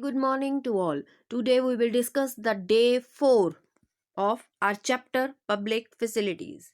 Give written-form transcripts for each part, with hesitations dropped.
Good morning to all. Today we will discuss the day 4 of our chapter Public Facilities.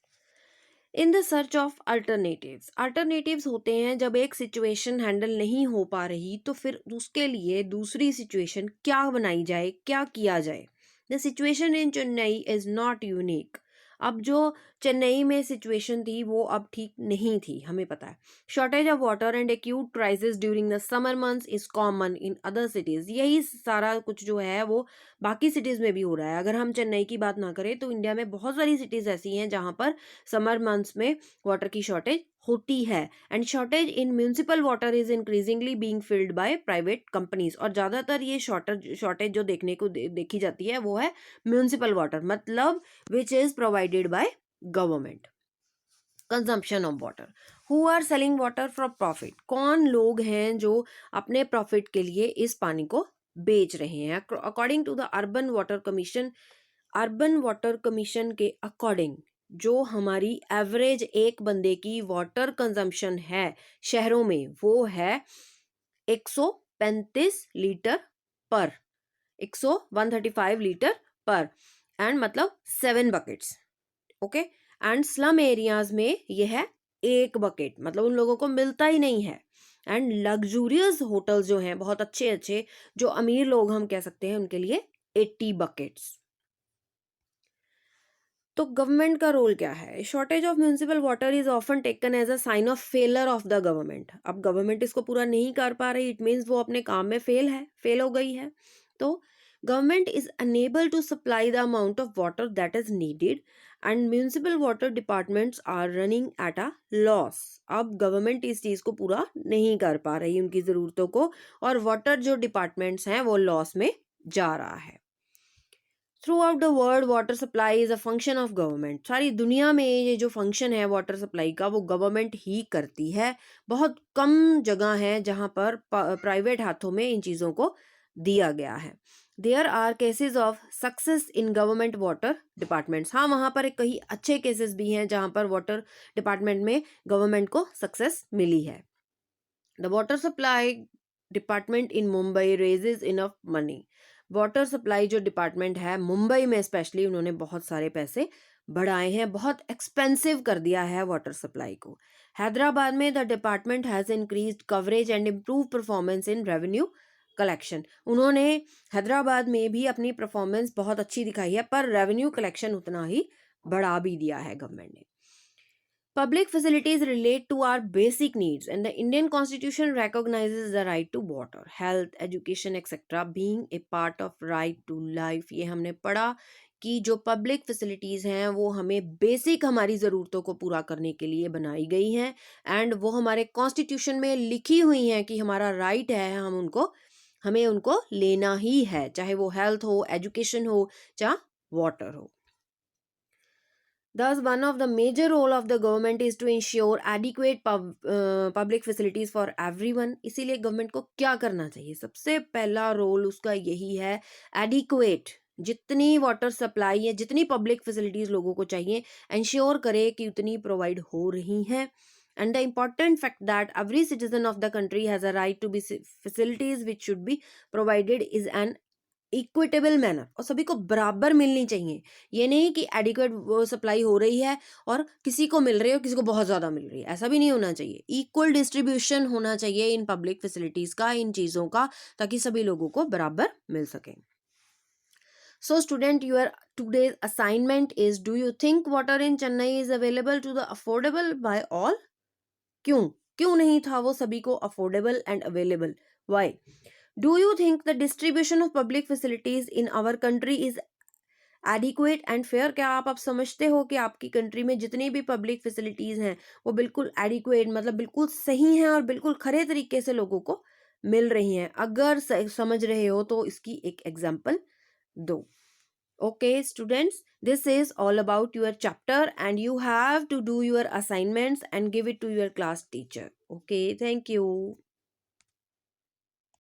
In the search of alternatives. Alternatives होते हैं जब एक situation handle नहीं हो पा रही तो फिर उसके लिए दूसरी सिचुएशन क्या बनाई जाए, क्या किया जाए. The situation in Chennai is not unique. अब जो चेन्नई में सिचुएशन थी वो अब ठीक नहीं थी, हमें पता है. Shortage of water and acute crisis during the summer months is common in other cities. यही सारा कुछ जो है वो बाकी सिटीज में भी हो रहा है. अगर हम चेन्नई की बात ना करें तो इंडिया में बहुत सारी सिटीज ऐसी हैं जहां पर समर मंथ्स में वाटर की शॉर्टेज होती है. And shortage in municipal water is increasingly being filled by private companies. और ज्यादातर ये शॉर्टेज जो देखने को देखी जाती है वो है म्यूनिसिपल वाटर, मतलब which is provided by government. Consumption of water. Who are selling water for profit. कौन लोग हैं जो अपने प्रॉफिट के लिए इस पानी को बेच रहे हैं. According to the urban water commission के अकॉर्डिंग जो हमारी एवरेज एक बंदे की वाटर कंजम्पशन है शहरों में वो है 135 लीटर पर 135 लीटर पर एंड मतलब 7 buckets. Okay. And slum areas में यह है 1 बकेट, मतलब उन लोगों को मिलता ही नहीं है. एंड लग्जूरियस होटल्स जो हैं बहुत अच्छे अच्छे, जो अमीर लोग हम कह सकते हैं, उनके लिए 80 बकेट्स. तो गवर्नमेंट का रोल क्या है. Shortage of municipal water is often taken as a sign of failure of the government. अब गवर्नमेंट इसको पूरा नहीं कर पा रही, इट मीन्स वो अपने काम में फेल हो गई है. तो government is unable to supply the amount of water that is needed and municipal water departments are running at a loss. अब गवर्नमेंट इस चीज को पूरा नहीं कर पा रही उनकी जरूरतों को, और वाटर जो डिपार्टमेंट्स हैं वो लॉस में जा रहा है. Through out the world water supply is a function of government. सारी दुनिया में ये जो फंक्शन है वाटर सप्लाई का वो गवर्नमेंट ही करती है. बहुत कम जगह है जहां पर प्राइवेट हाथों में इन चीज़ों को दिया गया है. There are cases of success in government water departments. हाँ, वहाँ पर कई अच्छे केसेस भी हैं जहाँ पर वाटर डिपार्टमेंट में गवर्नमेंट को सक्सेस मिली है. The water supply department in Mumbai raises enough money. Water supply जो डिपार्टमेंट है मुंबई में स्पेशली, उन्होंने बहुत सारे पैसे बढ़ाए हैं, बहुत एक्सपेंसिव कर दिया है वाटर सप्लाई को. हैदराबाद में the department has increased coverage and improve performance in revenue collection. उन्होंने हैदराबाद में भी अपनी परफॉर्मेंस बहुत अच्छी दिखाई है, पर रेवेन्यू कलेक्शन उतना ही बढ़ा भी दिया है गवर्नमेंट ने. Public facilities relate to our basic needs, and the Indian Constitution recognizes the right to water, health, education, etc. being a part of right to life. ये हमने पढ़ा कि जो पब्लिक फैसिलिटीज़ हैं वो हमें बेसिक हमारी ज़रूरतों को पूरा करने के लिए बनाई गई हैं, एंड वो हमारे कॉन्स्टिट्यूशन में लिखी हुई हैं कि हमारा राइट है, हमें उनको लेना ही है, चाहे वो हेल्थ हो, एजुकेशन हो, चाहे वाटर हो. Thus, one of the major role of the government is to ensure adequate public facilities for everyone. इसीलिए गवर्नमेंट को क्या करना चाहिए. सबसे पहला रोल उसका यही है, एडिक्वेट जितनी वाटर सप्लाई है, जितनी पब्लिक फैसिलिटीज लोगों को चाहिए, इंश्योर करे कि उतनी प्रोवाइड हो रही हैं. And the important fact that every citizen of the country has a right to be facilities which should be provided is an equitable manner. और सभी को बराबर मिलनी चाहिए. ये नहीं कि एडिक्वेट सप्लाई हो रही है और किसी को मिल रही है और किसी को बहुत ज़्यादा मिल रही है, ऐसा भी नहीं होना चाहिए. इक्वल डिस्ट्रीब्यूशन होना चाहिए इन पब्लिक फैसिलिटीज़ का, इन चीज़ों का, ताकि सभी लोगों को बराबर मिल सके. So student, your today's assignment is, do you think water in Chennai is available to the affordable by all? क्यों नहीं था वो सभी को affordable and available. Why? Do you think the distribution of public facilities in our country is adequate and fair? क्या आप समझते हो कि आपकी कंट्री में जितनी भी पब्लिक फैसिलिटीज हैं वो बिल्कुल एडिक्वेट, मतलब बिल्कुल सही हैं और बिल्कुल खरे तरीके से लोगों को मिल रही हैं? अगर समझ रहे हो तो इसकी एक एग्जांपल दो. Okay students, this is all about your chapter and you have to do your assignments and give it to your class teacher. Okay, thank you.